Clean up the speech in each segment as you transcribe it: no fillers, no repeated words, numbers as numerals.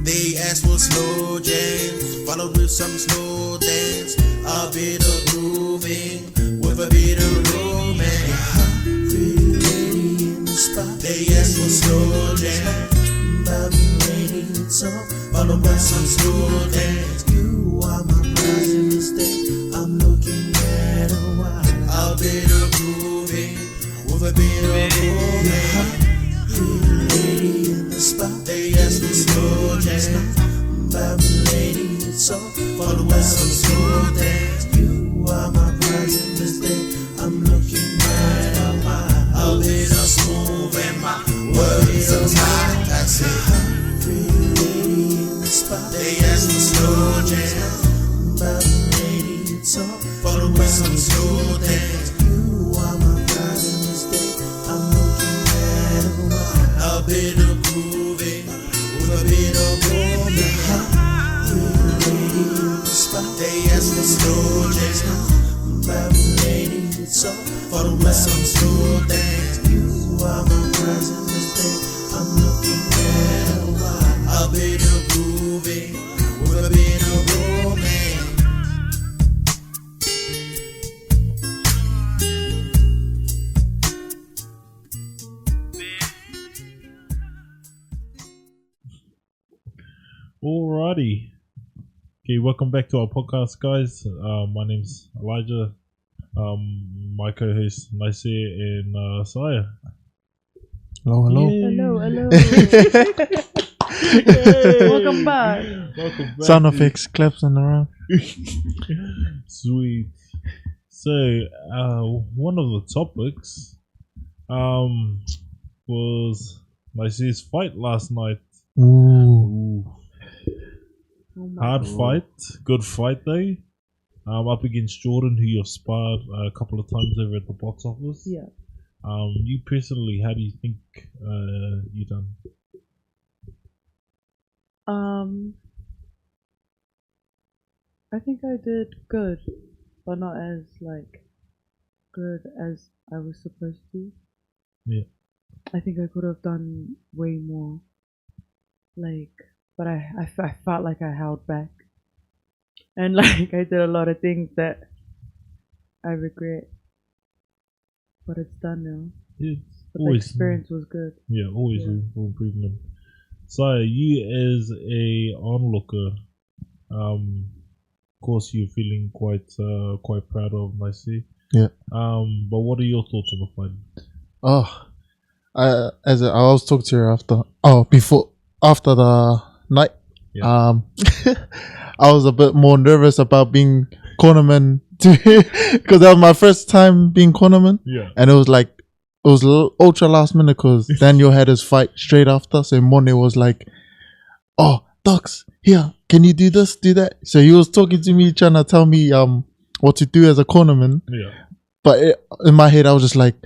They ask for slow jams, followed with some slow dance. A bit of grooving with a bit of romance. Pretty lady in the spot. They ask for slow jams, lady so followed by some slow dance. You are my prize in this day. I'm looking at a while. A bit of grooving with a bit of romance. Pretty lady in the spot. They ask for slow jams, lady so followed by some slow dance. You are my prize in this day. I'm looking at a while. A bit of smooth and my words are tight. I say, pretty lady in the spot. They ask for slow jams, lady so followed by some slow dance. You are my prize in this day. I'm looking at a while. A bit of grooving with a bit of romance. They ask for slow jams, lady so followed by some slow dance. You are my prize in this day. I'm looking at a while. A bit of grooving with a bit of romance. Alrighty. Okay, welcome back to our podcast, guys. My name's Elijah. My co-host Nice and Saya. Hello, hello. Hello. Yay! Welcome back. Welcome back. Sound effects, claps, and around. Sweet. So, one of the topics was Nice's fight last night. Ooh. Oh my Hard God. fight, good fight though. Up against Jordan, who you've sparred a couple of times over at the box office. Yeah. You personally, how do you think you done? I think I did good, but not as good as I was supposed to. Yeah. I think I could have done way more. But I felt like I held back, and I did a lot of things that I regret. But it's done now. It's But the always experience was good. Yeah, always Yeah. room for improvement. So you as a onlooker, of course you're feeling quite proud of Nicey. Yeah. But what are your thoughts on the fight? Oh, I was talking to her after the night. Yeah. I was a bit more nervous about being cornerman because that was my first time being cornerman, Yeah. and it was ultra last minute because Daniel had his fight straight after. So Mone was like, "Oh, Ducks, here, can you do this, do that?" So he was talking to me, trying to tell me what to do as a cornerman. Yeah. But in my head, I was just like,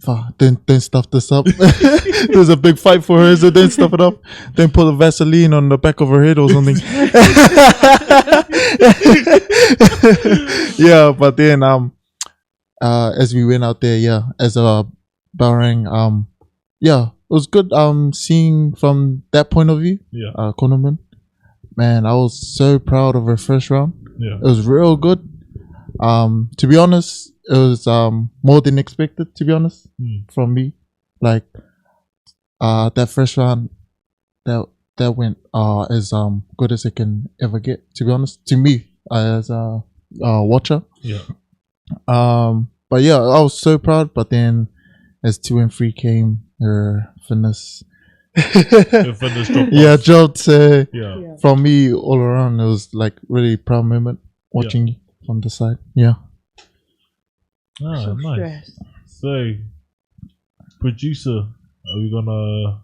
"Fuck, don't stuff this up." There's a big fight for her, so don't stuff it up. Don't put a Vaseline on the back of her head or something. Yeah, but then as we went out there, as a Bahrain, it was good. Seeing from that point of view, Yeah. Konaman, man, I was so proud of her first round. Yeah. It was real good. To be honest, it was more than expected. To be honest, from me, that first round, that went as good as it can ever get. To be honest, to me as a watcher. Yeah. But yeah, I was so proud. But then, as 2 and 3 came, her fitness. Your fitness dropped Yeah, off. dropped. Yeah. Yeah. From me all around, it was like really proud moment watching you from the side. Yeah. Ah, So nice. stressed. So, producer, are we gonna?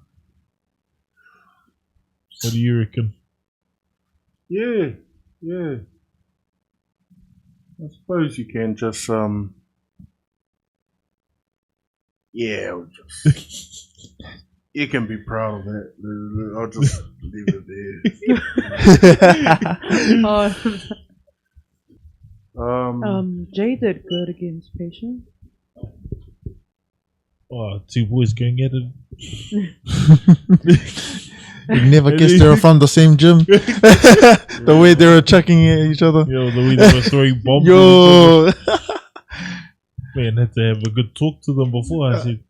What do you reckon? Yeah. I suppose you can just you can be proud of that. I'll just leave it there. Jay did good against Patient. Oh, two boys going at it. You never guessed they were from the same gym. The way they were chucking at each other. Yo, the way they were throwing bombs. Yo. Man, I had to have a good talk to them before. I said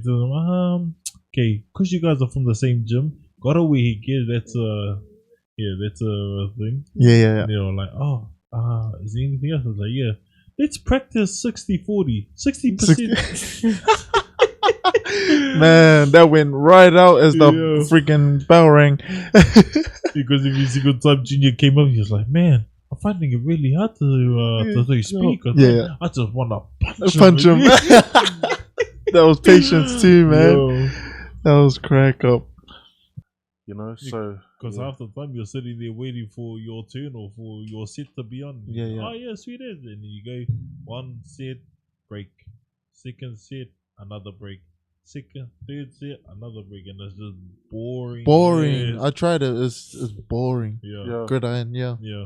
to them, okay, because you guys are from the same gym, gotta wear gear. That's a thing. Yeah. And they were like, is there anything else? I was like, yeah. Let's practice 60-40. 60%. Man, that went right out as the Yeah. freaking bell rang. Because every single time Junior came up, he was like, man, I'm finding it really hard to speak. Yeah. I just want to Punch him. That was patience too, man. Yo. That was crack up. You know, so Because yeah. half the time you're sitting there waiting for your turn or for your set to be on. Yeah. Oh, yeah, sweet as. And then you go one set, break. Second set, another break. Second, third set, another break. And it's just boring. Boring. Yes. I tried it. It's boring. Yeah. yeah. Gridiron, yeah. Yeah.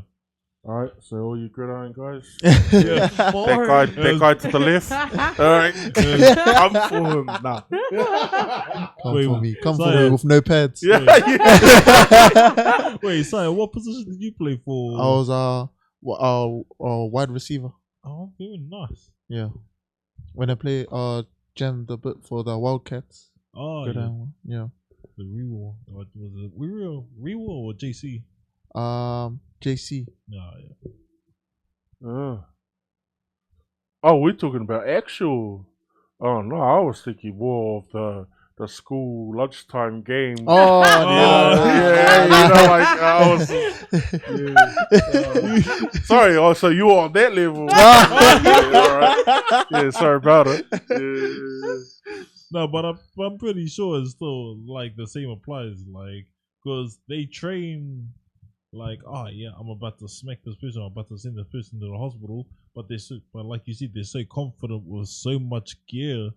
All right, so all you gridiron guys, Yeah. that guy to the left. All right, I'm for him now. Come Wait, for me. Come for Zion. me with no pads. Yeah, Wait, Saya, what position did you play for? I was wide receiver. Oh, very nice. Yeah. When I play jammed a bit for the Wildcats. Oh, yeah. Gridiron one. Yeah. The Rewar. What was it? Rewar or JC? JC. Nah, yeah. Oh, we're talking about actual. Oh no, I was thinking more of the school lunchtime game. Oh, yeah, you know, like I was. Sorry, so you were on that level. Yeah, all right. Yeah, sorry about it. Yeah. No, but I'm pretty sure it's still like the same applies. Like, because they train like, oh yeah, I'm about to smack this person, I'm about to send this person to the hospital. But but like you said, they're so confident with so much gear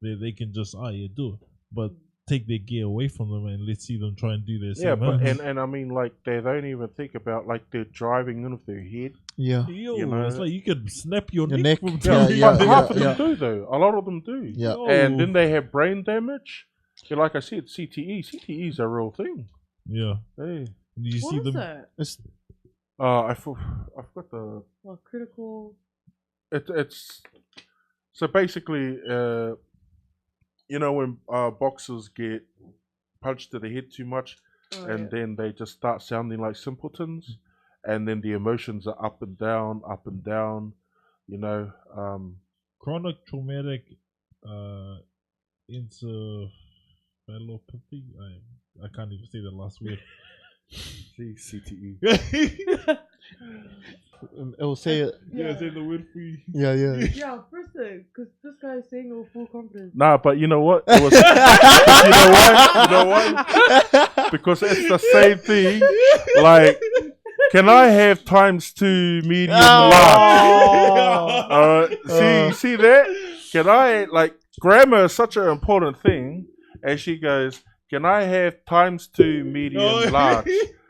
that they can just do it. But take their gear away from them and let's see them try and do their Yeah, same. but and I mean, like they don't even think about like they're driving in with their head. Yeah. Yo, you know, it's like you could snap your your neck. neck, From yeah, But yeah, half of yeah. them do though. A lot of them do. Yeah. Yo. And then they have brain damage. Yeah, like I said, CTE. CTE is a real thing. Yeah. Hey. And you What see is them. that? It's I forgot the. Well, critical. It's so basically, you know, when boxers get punched to the head too much, Oh, and then they just start sounding like simpletons, and then the emotions are up and down, you know. Chronic traumatic encephalopathy. I can't even say the last word. CTE. it will say it. Yeah, say the word for you. Yeah. Yeah, first because this guy is saying it with full confidence. Nah, but you know what? It was, you know what? Because it's the same thing. Like, can I have ×2 medium large? See that? Can I, like, grammar is such an important thing. And she goes, can I have ×2 medium large?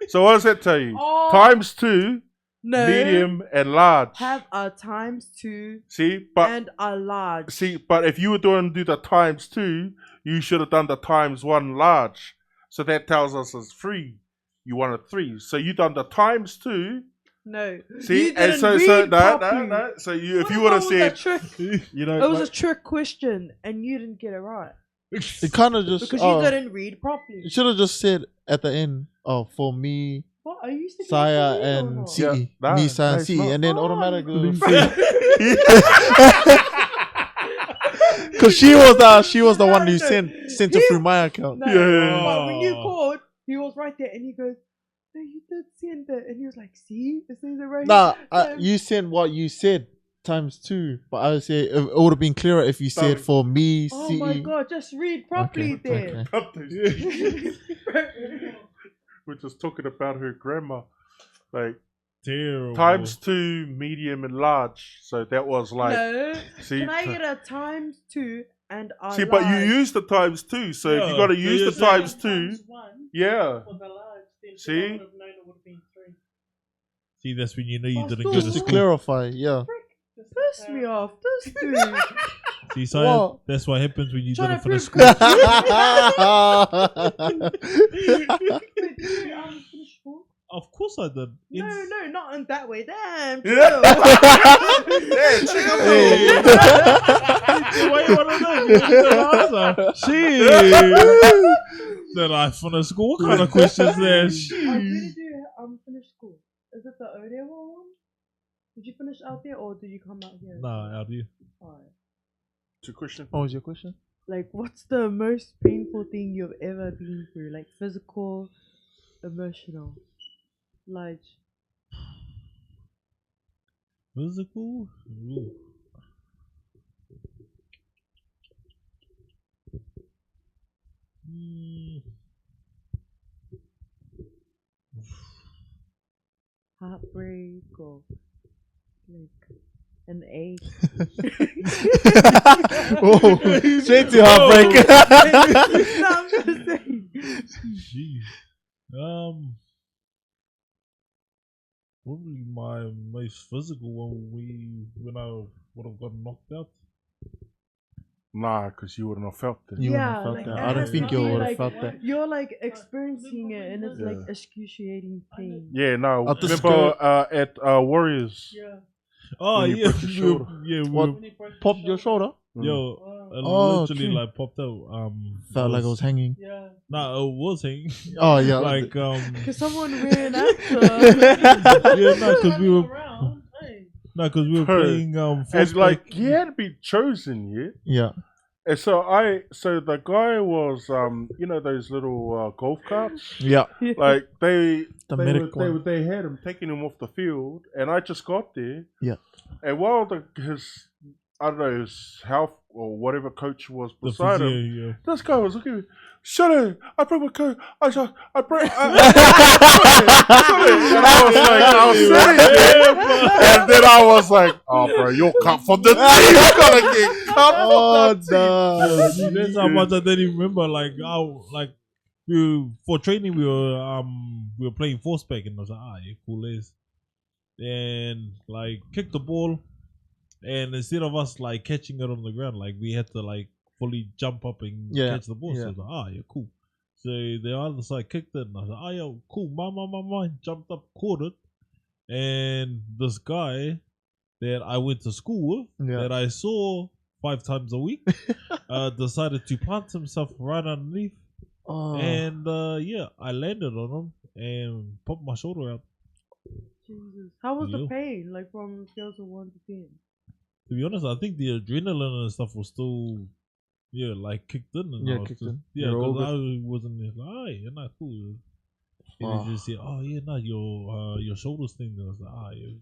So what does that tell you? Oh. ×2 No. medium and large. Have a ×2 See, but and a large. but if you were doing the ×2, you should have done the ×1 large. So that tells us it's 3. You wanted 3. So you done the ×2. No. See, You and didn't so read no. properly. So you, if What you would have about with said, that trick? you know, It was like- a trick question, and you didn't get it right It kind of just. because you didn't read properly. You should have just said at the end. Oh, for me, What are you speaking Saya to me or and not? CE. Yeah, nah, Me, Saya, and it's CE, not. and then Oh, automatically. bro. Because she was the one who sent it through my account. No, Yeah. but when you called, he was right there, and he goes, "No, you did send it," and he was like, "See, it says it right Nah, here." you sent what you said ×2, but I would say it would have been clearer if you said for me, Oh CE. my god, just read properly Okay. We're just talking about her grammar, like Terrible. ×2 medium and large. So that was like, No, see, can I get a ×2 and a see, but you large? use the ×2. So if you Yeah, got to so use you're the saying ×2, yeah. See? See, that's when you know you Oh, didn't so- go to Just to school. clarify, yeah. Piss me off, this dude. See, so What? that's what happens when you Trying didn't to finish prove school. Wait, did you finish school? Of course I did. No, not in that way. Damn. Yeah. chill. Hey. Why you wanna know? You didn't answer. Shit. Then I finished school. What kind of questions there? When Shit. did you finish school? Is it the Odewa one? Did you finish out there or did you come out here? Nah, how do you? Alright. It's a question. What was your question? Like, what's the most painful thing you've ever been through? Like, physical, emotional, like. Physical? Ooh. Heartbreak or like an ache. Oh, straight to heartbreak. No, I'm just saying. Jeez. Probably my most physical one when I would have gotten knocked out. Nah, because you wouldn't have felt it. You Yeah, wouldn't have like, felt that. it I don't has think to you be, would have like, felt that. You're like experiencing it and it's like Yeah. excruciating pain. Yeah, no. At the Remember at Warriors? Yeah. Oh When you yeah, broke your shoulder. What? Popped your shoulder? Yo, it Oh, literally true. like popped out. Felt like I was hanging. Yeah. Nah, it was hanging. Oh yeah. like Because someone wearing actor. yeah, no, because we were Hey. playing And first like break. he had to be chosen, yeah. Yeah. And so the guy was you know those little golf carts, Yeah. like The medic one. they had him taking him off the field, and I just got there. Yeah. And while his I don't know his health or whatever coach was The beside physio, him, yeah. this guy was looking at me. Shut it! I broke my coat. I broke. And I was sitting there, and then I was like, "Oh, bro, you're cut from the team. You're gonna get cut Oh from the team." no. See, that's how much I didn't remember. Like, for training, we were playing force back, and I was like, yeah, cool as. And like, kicked the ball, and instead of us like catching it on the ground, like we had to like fully jump up and Yeah, catch the ball. So I was like, yeah, cool. So the other side kicked it, and I was like, yeah, cool. Mine jumped up, caught it, and this guy that I went to school with, Yeah. that I saw 5 times a week, decided to plant himself right underneath, Oh. and yeah, I landed on him and popped my shoulder out. Jesus. How was the Yo. pain? Like from scales of 1 to 10? To be honest, I think the adrenaline and stuff was still, like kicked in. And Yeah, I was kicked just, in. Yeah, You're all because I wasn't like, yeah, nah, cool. And Oh. they just said, yeah, nah, your shoulders thing. And I was like, yeah,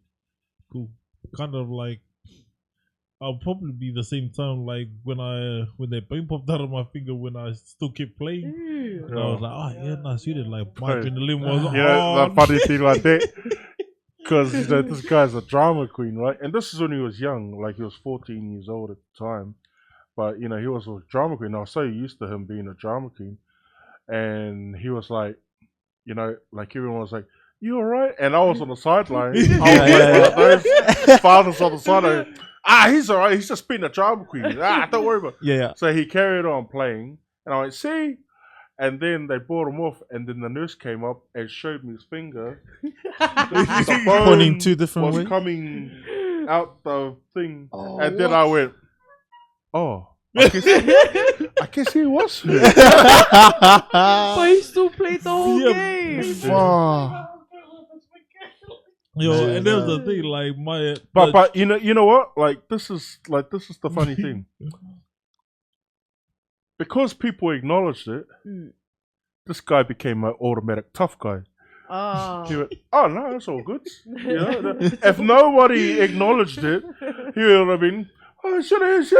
cool. Kind of like, I'll probably be the same time like when that bone popped out of my finger when I still kept playing. Ew. And I was like, yeah, nah, sweet. Like my adrenaline was You know, on. the funny thing like that, because you know, this guy's a drama queen, right? And this is when he was young, like he was 14 years old at the time. But you know, he was a drama queen. I was so used to him being a drama queen, and he was like, you know, like everyone was like, "You all right?" And I was on the sideline. I was like one of those fathers on the sideline. He's all right. He's just being a drama queen. Don't worry about it. Yeah. So he carried on playing, and I went, "See." And then they brought him off, and then the nurse came up and showed me his finger. The bone Pointing 2 different was ways. coming out the thing, Oh, and then what? I went, "Oh, I guess he was hurt." But he still played the whole Yeah. game. Fuck. Yo, and that was the Yeah. thing, like my. But you know what? Like this is the funny thing. Because people acknowledged it, Mm. this guy became an automatic tough guy. Ah. He went, "Oh no, it's all good." You know, if nobody acknowledged it, he would have been, "Oh, shut it.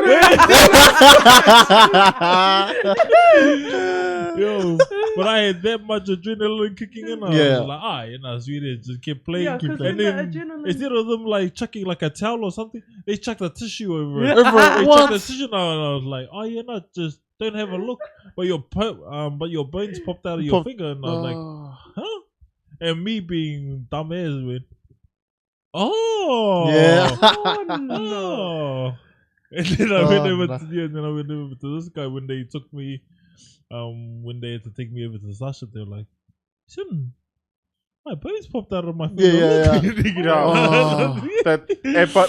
Yo, but I had that much adrenaline kicking in. I Yeah. was like, sweet, it just kept playing. Yeah, because and then then the adrenaline. instead of them like chucking like a towel or something, they chucked a tissue over it. Over it. They What? chucked a tissue down, and I was like, just don't have a look. But your bones popped out of your Pop- finger, and I was like, Oh. huh? And me being dumbass went, oh, Yeah. Oh, no. oh. And then I went Oh, over no. to and then I went over to this guy when they took me, when they had to take me over to Sasha. They were like, my bones popped out of my finger. Yeah. Yeah. Oh. But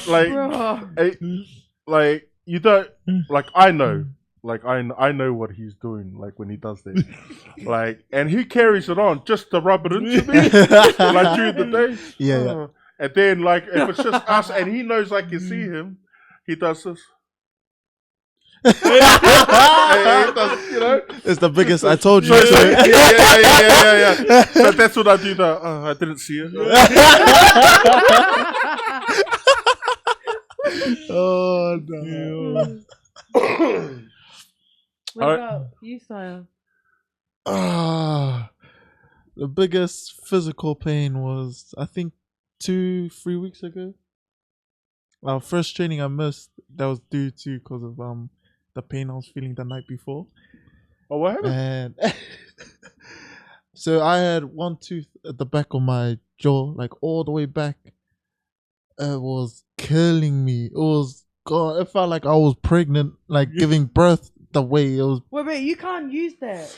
like, Bro. like you don't like. I know, like I know what he's doing. Like when he does that, like, and he carries it on just to rub it into me, like during the day. Yeah. And then like if it's just us, and he knows I can see him, he does this. He does, you know. It's the biggest. I told you. So, So. yeah. So that's what I do. I didn't see it. Oh no. What Alright. about you, Sire? The biggest physical pain was, I think, 2-3 weeks ago. Our first training I missed. That was due to because of the pain I was feeling the night before. Oh, what happened? And so I had one tooth at the back of my jaw, like all the way back. It was killing me. It was God. It felt like I was pregnant, like giving birth. The way it was. Wait, you can't use that.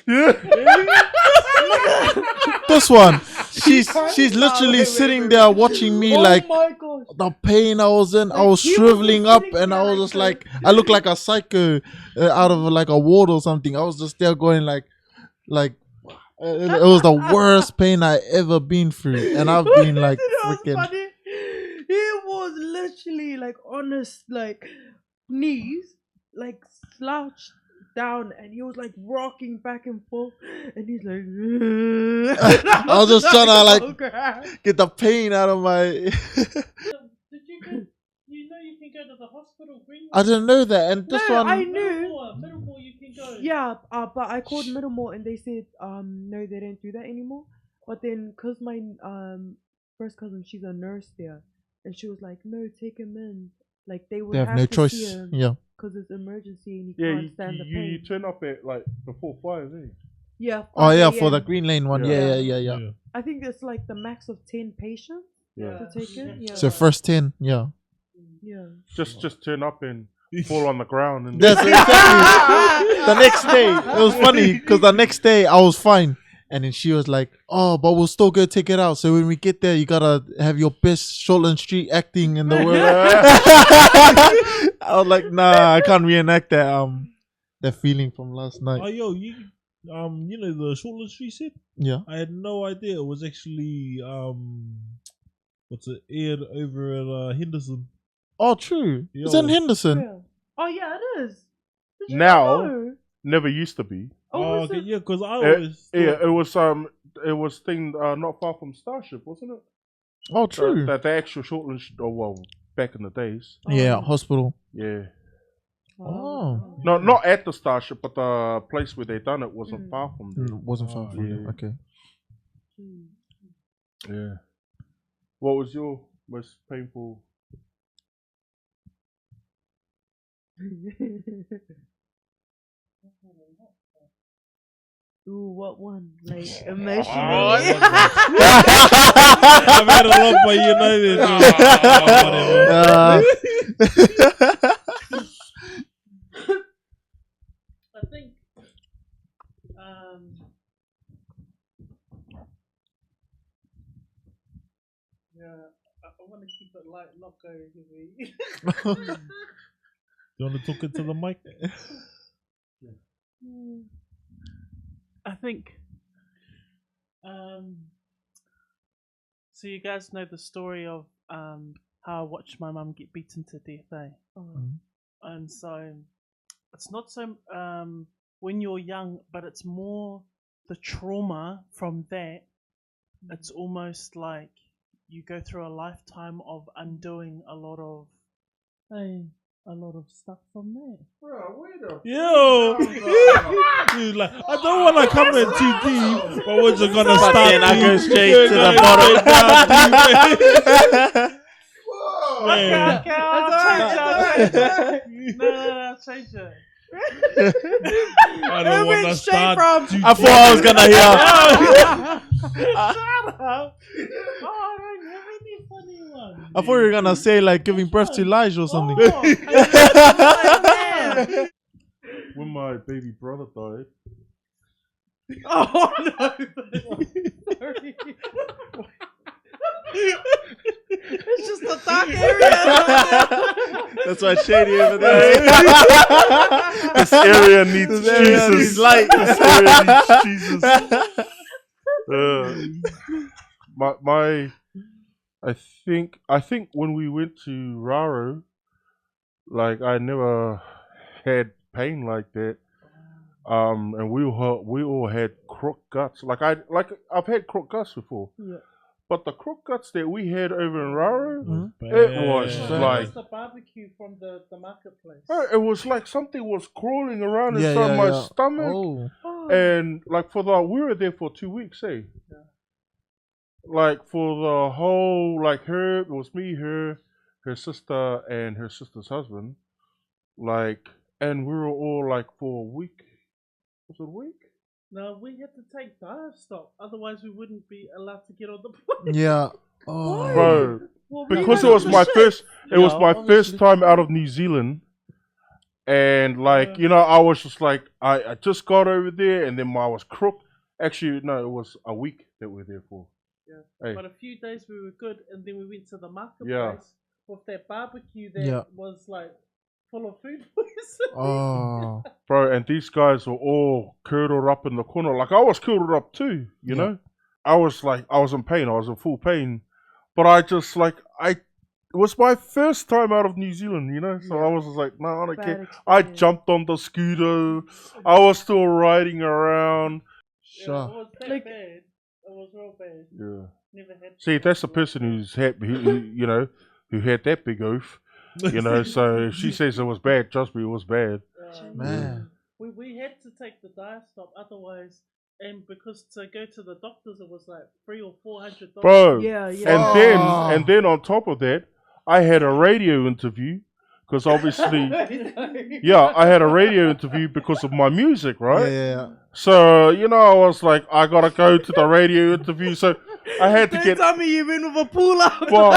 This one, she's Wait, literally sitting there watching me like my gosh. the pain I was in. I Like, was he was shriveling just up, sitting and I there was like just like, I looked like a psycho out of like a ward or something. I was just there going like it was the worst pain I ever been through, and I've been like freaking. Funny. He was literally like on his like knees, like slouched down, and he was like rocking back and forth, and he's like. I was just trying to like like. get the pain out of my. Did you go? You know you can go to the hospital. Greenwood. I didn't know that, and this No, one. I knew. Middlemore, you can go. Yeah, but I called Middlemore and they said no, they don't do that anymore. But then, cause my first cousin, she's a nurse there, and she was like, no, take him in. Like they would They have have no to choice. see him Yeah. because it's emergency and he Yeah, can't stand the you pain. turn up at like before 5, eh? Yeah. Oh 5 yeah, for the a.m. Green Lane one. Yeah. Yeah. I think it's like the max of 10 patients Yeah. to take in. Yeah. So first 10, yeah. Yeah. Just turn up and fall on the ground and That's exactly. The next day, it was funny because the next day I was fine, and then she was like, "Oh, but we'll still go take it out. So when we get there, you gotta have your best Shortland Street acting in the world." I was like, "Nah, I can't reenact that feeling from last Oh, night." yo, you know the Shortland Street set? Yeah. I had no idea it was actually what's it aired over at Henderson. Oh, true. It's Yo. in Henderson. Yeah. Oh yeah, it is. Did you Now- know? never used to be. Oh, was okay, it? yeah, because I Eh, always Yeah, it was thing not far from Starship, wasn't it? Oh, true. The actual Shortland, well, back in the days. Yeah, Oh. hospital. Yeah, Oh. not at the Starship, but the place where they done it wasn't Mm. far from there. Wasn't far from yeah. there. Okay. Mm. Yeah. What was your most painful? Ooh, what one? Like Oh, emotionally. I've had a lot, but you know this. I think. Yeah, I want to keep it light, not go heavy. You want to talk into the mic? I think. So you guys know the story of how I watched my mum get beaten to death, eh? Oh. And so it's not so when you're young, but it's more the trauma from that. It's almost like you go through a lifetime of undoing a lot of stuff from there. Bro, where the Yo, Dude, like, I don't want to come in too deep, but we're just gonna start. then I go deep. straight We're to the going bottom. straight down deep. Okay, I'll change it. No, I'll change it. I don't want to start. Too I thought I was gonna hear. Shut up! Oh, I don't have any funny ones. I thought you were gonna say like giving birth to Elijah or something. When my baby brother died, Oh no! Sorry. It's just a dark area. That's why shady over there. this area needs This area Jesus. needs light. This area needs Jesus. I think when we went to Raro, like I never had pain like that. And we all had crook guts. I've had crook guts before. Yeah. But the crook guts that we had over in Raro, Bad. it was So like that's the barbecue from the marketplace. it was like something was crawling around Yeah, inside yeah, my yeah. stomach. Oh. And like we were there for 2 weeks, eh? Yeah. Like for the whole, like it was me, her sister, and her sister's husband. Like, and we were all like for a week. Was it a week? No, we had to take dive stop, otherwise we wouldn't be allowed to get on the plane. Yeah. Oh. Bro, Well, because you it was guys my are first, it was Yeah, my obviously. first time out of New Zealand. And like, you know, I was just like, I just got over there and then I was crook. Actually, no, it was a week that we were there for. Yeah. Hey. But a few days we were good, and then we went to the marketplace with that barbecue that Yeah. was like full of food poisoning. Oh. Bro, and these guys were all curdled up in the corner. Like I was curdled up too, you know? I was in pain. I was in full pain. But I just like, it was my first time out of New Zealand, you know? So I was just like, no, I don't care. I jumped on the scooter. I was still riding around. Yeah, it Sure. was that Like- bad. It was real bad. Yeah. Never had. See, that's the person who you know, who had that big oof, you know. So if she says it was bad, trust me, it was bad. Man. We had to take the dive stop, otherwise, and because to go to the doctors it was like $300 or $400. Bro, Yeah, and yeah. then on top of that, I had a radio interview because obviously, yeah, I had a radio interview because of my music, Yeah, right? yeah, So you know, I was like, I gotta go to the radio interview, so I had to get. Tell me you've been with a pull out. Well,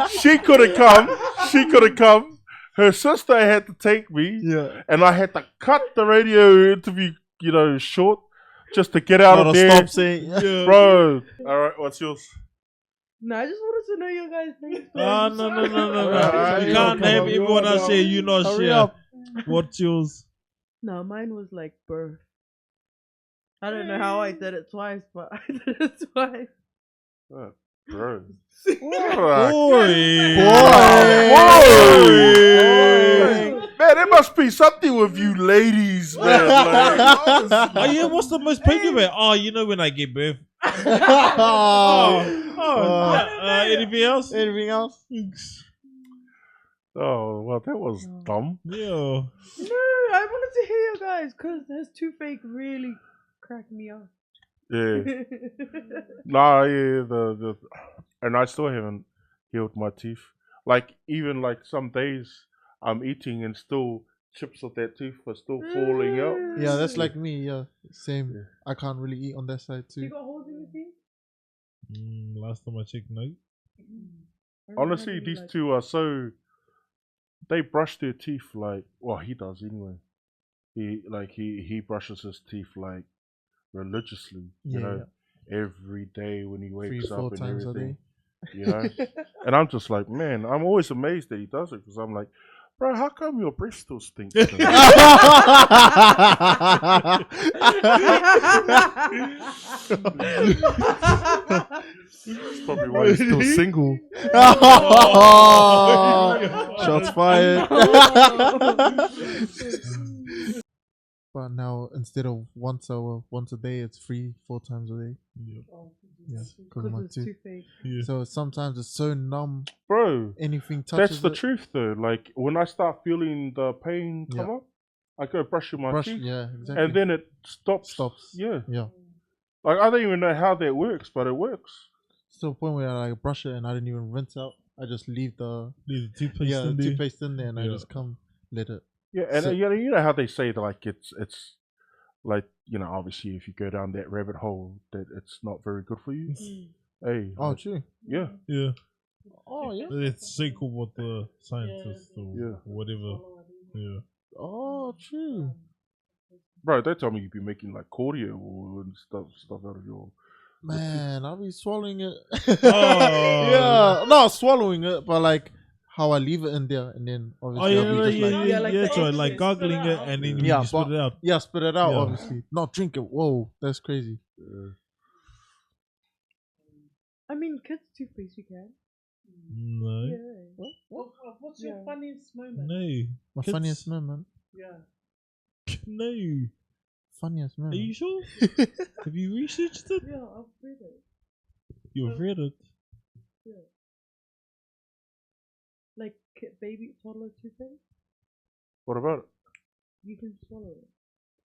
she could have come. She could have come. Her sister had to take me, yeah. and I had to cut the radio interview, you know, short, just to get out Not of a there, stop saying. Yeah. bro. All right, what's yours? No, I just wanted to know your guys' names. Ah, no. Alright, You yeah, can't come have on, everyone else say you not Hurry share. up. What's yours? No, mine was like birth. I don't know how I did it twice, but I did it twice. Oh, bro. Boy. Whoa. Man, there must be something with you ladies, man. Like, Oh yeah, what's the most popular? Oh, you know when I give birth. Anything else? Anything else? oh, well, that was dumb. Yeah. No, I wanted to hear you guys because his toothache really cracked me up. Yeah. Nah, yeah, and I still haven't healed my teeth. Like, even like some days I'm eating and still chips of that tooth are still falling out. Yeah, that's like me. Yeah, same. Yeah. I can't really eat on that side You too. got holes in your teeth? Last time I checked, no. I don't Honestly, really these like- two are so. They brush their teeth like. Well, he does anyway. He brushes his teeth like religiously. You Yeah, know, every day when he wakes 3-4 up and times a everything. day. You know, and I'm just like, man, I'm always amazed that he does it because I'm like, bro, how come your breath still stinks? That's probably why he's still single. Shots fired. But now instead of once a day, it's 3-4 times a day. Yeah. Yeah, because of Because my it's tooth. toothache. Yeah. So sometimes it's so numb. Bro, Anything touches that's the it, truth though. Like when I start feeling the pain come Yeah. up, I go brushing my brush. teeth, Yeah, exactly. and then it stops. stops. Yeah, Yeah. like I don't even know how that works, but it works. It's to the point where I like brush it and I didn't even rinse out. I just leave the Leave the toothpaste the in there. toothpaste in there and I Yeah. just come let it. Yeah, and So- you know how they say that like it's like, you know, obviously if you go down that rabbit hole that it's not very good for you. Hey, Oh, like, true. yeah, Yeah. Oh, yeah. It's so cool what the scientists or Yeah. whatever. Yeah. Oh, true. Bro, they tell me you'd be making like cordial and stuff out of your. Man, I'll be swallowing it. Oh. Yeah, not swallowing it, but like how I leave it in there, and then Oh obviously yeah, I'll be yeah, just yeah, like, yeah, like yeah, the so like excess, gargling spit it it out. and then Yeah, you spit but- it out. yeah, spit it out. Yeah. Obviously, not drink it. Whoa, that's crazy. I mean, kids toothpaste you can. No, Yeah. What's Yeah. your funniest moment? no, My Kids- funniest moment. Yeah. no. Funniest Are moment. you sure? Have you researched it? Yeah, I've read it. You've read it. Like baby toddler toothpaste, What about it? you can swallow it.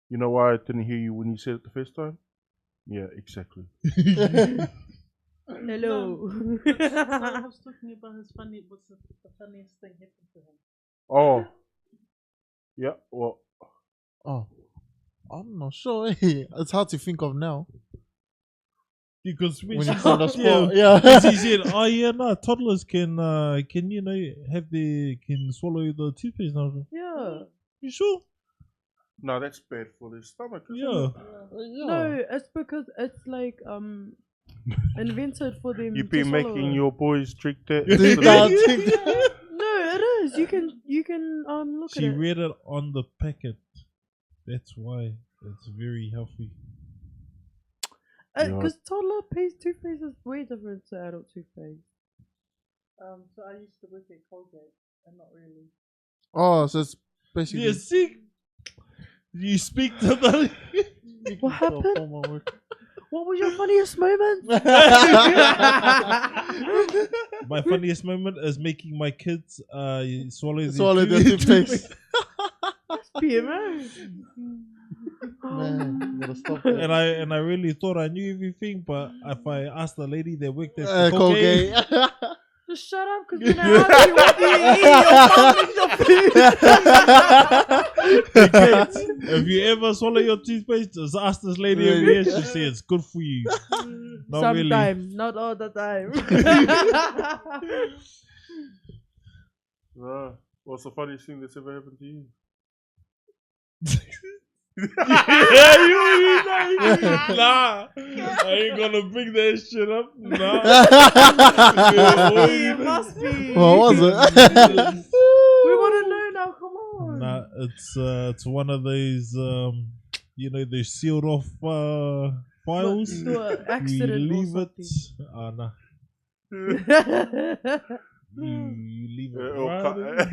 You know why I didn't hear you when you said it the first time? Yeah, exactly. Hello. So I was talking about his funny. What's the funniest thing happened to him? Oh. Yeah, well, Oh, I'm not sure. It's hard to think of now. Because when When she it's on the said- spot, Because yeah. he said, "Oh yeah, no, toddlers can you know can swallow the toothpaste now." Yeah. You sure? no, that's bad for their stomach. Isn't Yeah. it? No, it's because it's like invented for them. You've to been swallow making it. your boys drink that. Drink instead that, of- drink that. No, it is. You can look She at it. read it on the packet. That's why it's very healthy. Yeah. Because toddler toothpaste is way different to adult toothpaste. So I used to work at Colgate, and not really. Oh, so it's basically. Yeah, see, you speak to the. What happened? What was your funniest moment? My funniest moment is making my kids swallow Swallow their the toothpaste. PMO. Man, gotta stop that. and I really thought I knew everything, but if I asked the lady that worked at the Colgate. Just shut up, because when I ask you what do you eat, your mouth is your food. kids, if you ever swallow your toothpaste, just ask this lady over here. She said it's good for you. Not really. Sometimes, not all the time. What's the funniest thing that's ever happened to you? Yeah, nah, I ain't gonna bring that shit up. Nah. It must be. What was it? We want to know now. Come on. Nah, it's one of those you know, they sealed off files. To an You accident leave or it. Nah. something. You leave it It'll right cut- over.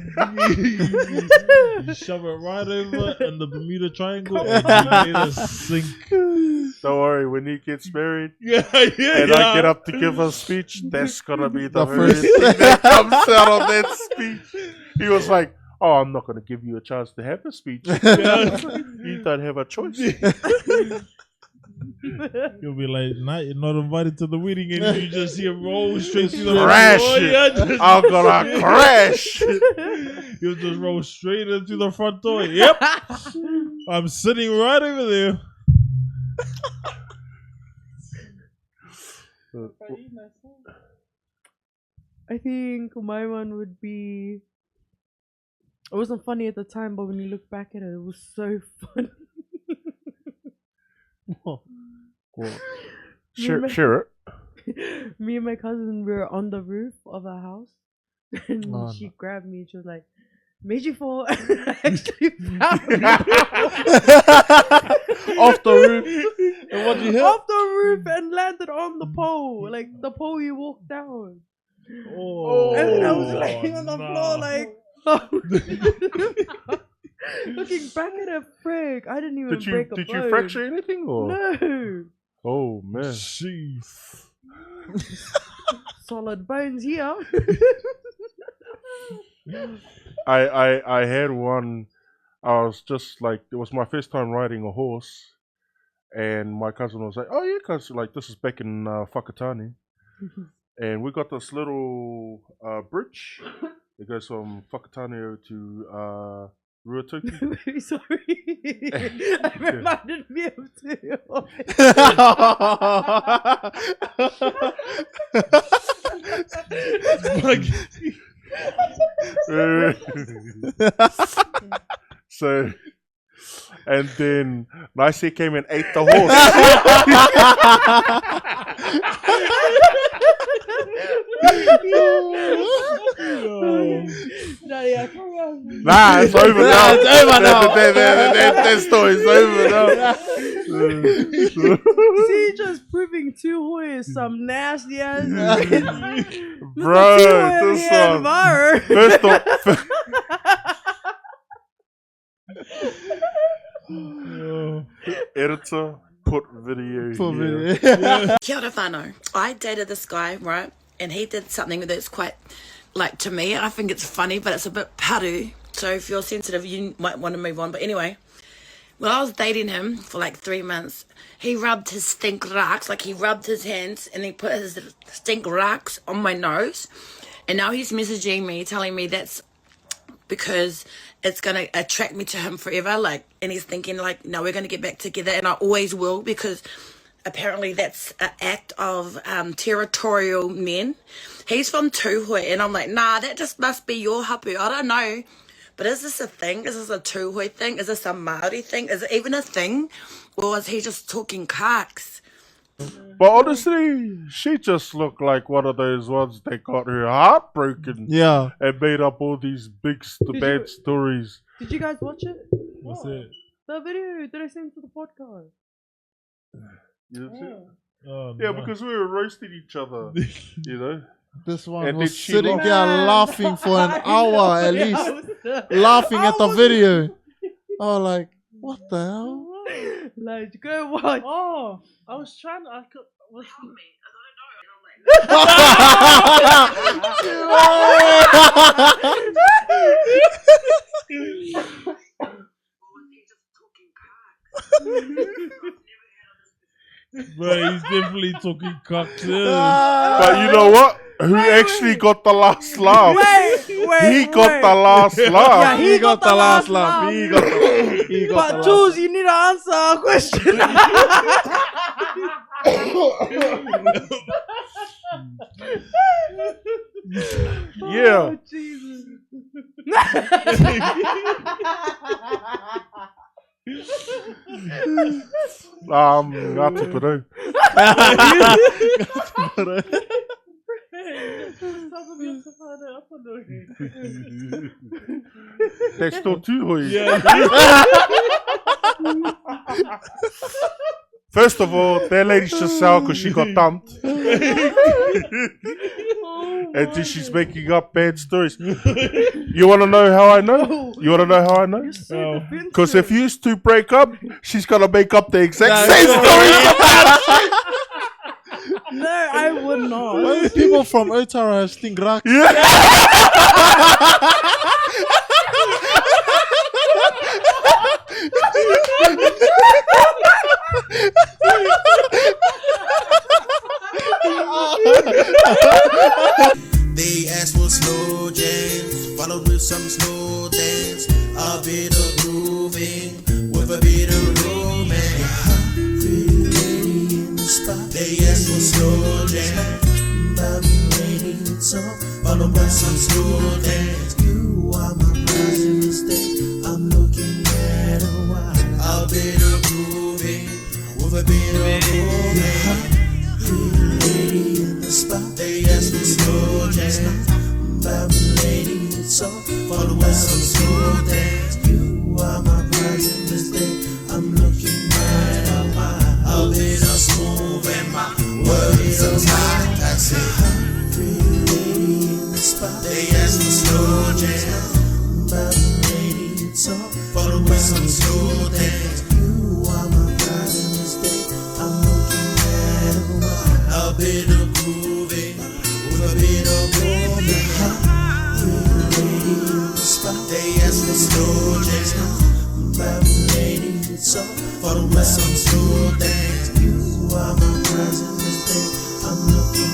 You shove it right over in the Bermuda Triangle and you let it sink. Don't worry, when he gets married Yeah, and I get up to give a speech, that's gonna be the The first first- thing that comes out of that speech. He was like, "Oh, I'm not gonna give you a chance to have a speech. You don't have a choice." You'll be like, nah, you're not invited to the wedding, and you just see him roll straight through the Crash front door. it. Yeah, just- I'm gonna crash. You'll just roll straight into the front door. Yep, I'm sitting right over there. I think my one would be. It wasn't funny at the time, but when you look back at it, it was so funny. Sure, sure. Me and my cousin were on the roof of a house, and Oh, she no. grabbed me and she was like, "Made you fall." I actually found me Off the roof. And what do you hit? off the roof and landed on the pole, like the pole you walked down. Oh, And then I was laying on the floor, nah. like. Looking back at it, frig, I didn't even Did you break a did bone. you fracture anything or? No. Oh man. Jeez. Solid bones here. I had one. I was just like, it was my first time riding a horse, and my cousin was like, "Oh yeah, cause like this is back in Whakatane, and we got this little bridge that goes from Whakatane to Ruatoki." Very sorry. It reminded me of two. Like, So, and then Nicey came and ate the horse. Nah, it's over now. It's over now. That story's over now. See, just proving Tuhoe is some nasty ass. Bro, this one. First off, editor, put video here. Kia ora whanau. I dated this guy, right? And he did something that's quite, like, to me, I think it's funny, but it's a bit paru. So if you're sensitive, you might want to move on. But anyway, when I was dating him for like 3 months, he rubbed his stink rocks, like he rubbed his hands and he put his stink rocks on my nose. And now he's messaging me, telling me that's because it's going to attract me to him forever. Like, and he's thinking like, no, we're going to get back together, and I always will, because apparently that's an act of territorial men. He's from Tuhoe, and I'm like, nah, that just must be your hapu. I don't know. But is this a thing? Is this a Tuhoe thing? Is this a Māori thing? Is it even a thing? Or is he just talking kaks? But honestly, she just looked like one of those ones that got her heart broken. Yeah. And made up all these big bad stories. Did you guys watch it? what's it? The video that I sent to the podcast. You know? Oh, Yeah, no. because we were roasting each other, you know. This one And was then she sitting lost. there laughing for an hour at least. Laughing at the video. Oh, like, what the hell? Like, go watch. Oh, I was trying. I could. Was, But he's definitely talking cocks. But you know what? Who actually got the last laugh? He got the last Yeah, laugh. he got the last laugh. He got the But Jules, you need to answer our question. Yeah. Oh, Jesus. Ngāti Peru. That's still Tuhoe. First of all, that lady's just sour because she got dumped. And then she's making up bad stories. You want to know how I know? You want to know how I know? Because if you used to break up, she's going to make up the exact same story. No, I would not. Why do people from Otara have stink rocks? They asked for slow jams, followed with some slow dance, a bit of grooving with a bit of romance. Pretty lady in the spot. They asked for slow jams, but lady so followed with some slow dance. You are my prize in this day. I'm looking at a while. A bit of grooving with a bit of romance. Pretty lady in the spot. They asked for slow jams, but lady so follow us some slow dance. You are my prize in this day. I'm looking at a while. A bit of smooth and my words are tight. I say, pretty lady in the spot. They asked for slow jams, but lady so follow us some slow dance. You are my prize in this day. I'm looking at a while. A bit of grooving with a bit of romance. They asked for slow jams, but lady, so follow us some slow dance. You are my prize in this day. I'm looking